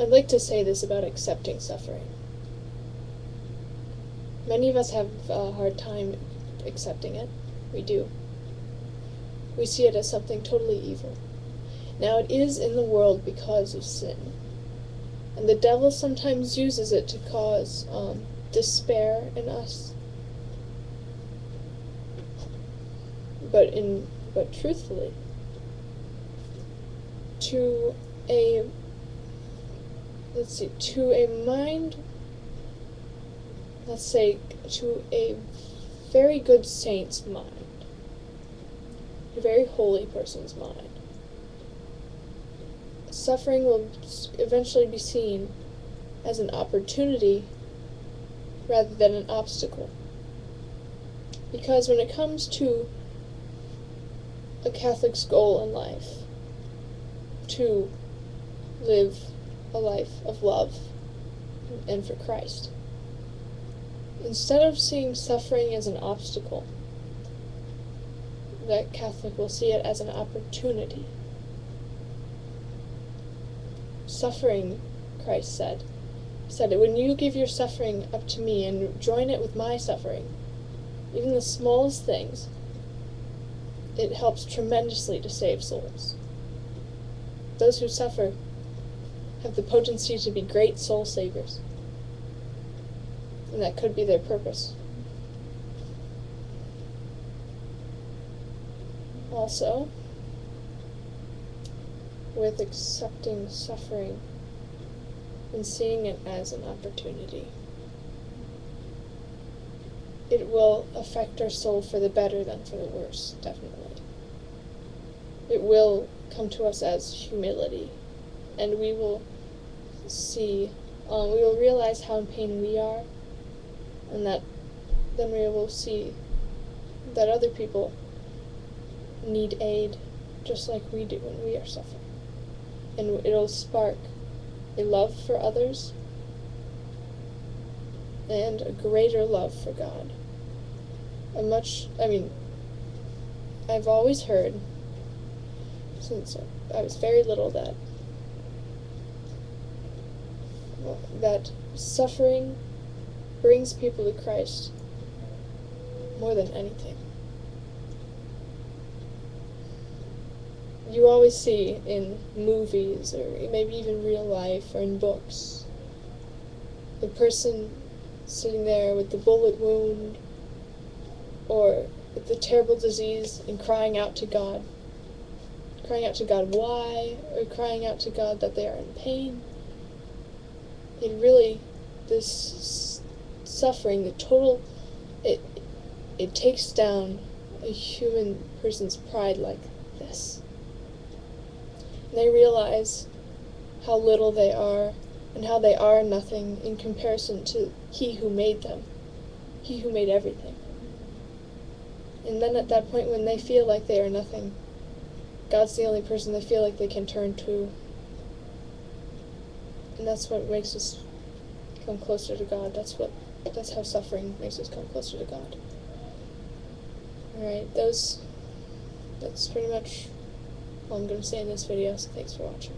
I'd like to say this about accepting suffering. Many of us have a hard time accepting it. We do. We see it as something totally evil. Now, it is in the world because of sin. And the devil sometimes uses it to cause despair in us. But truthfully, to a mind, let's say, to a very good saint's mind, a very holy person's mind, suffering will eventually be seen as an opportunity rather than an obstacle. Because when it comes to a Catholic's goal in life, to live a life of love and for Christ, instead of seeing suffering as an obstacle, that Catholic will see it as an opportunity. Suffering, Christ said that when you give your suffering up to me and join it with my suffering, even the smallest things, it helps tremendously to save souls. Those who suffer have the potency to be great soul savers, and that could be their purpose. Also, with accepting suffering and seeing it as an opportunity, it will affect our soul for the better than for the worse, definitely. It will come to us as humility, and we will see, we will realize how in pain we are, and that then we will see that other people need aid just like we do when we are suffering. And it'll spark a love for others and a greater love for God. I've always heard, since I was very little, that suffering brings people to Christ more than anything. You always see in movies, or maybe even real life, or in books, the person sitting there with the bullet wound, or with the terrible disease, and crying out to God. Crying out to God why, or crying out to God that they are in pain. This suffering, it takes down a human person's pride like this. And they realize how little they are, and how they are nothing in comparison to He who made them, He who made everything. And then at that point when they feel like they are nothing, God's the only person they feel like they can turn to. And that's what makes us come closer to God. That's how suffering makes us come closer to God. Alright, that's pretty much all I'm going to say in this video, so thanks for watching.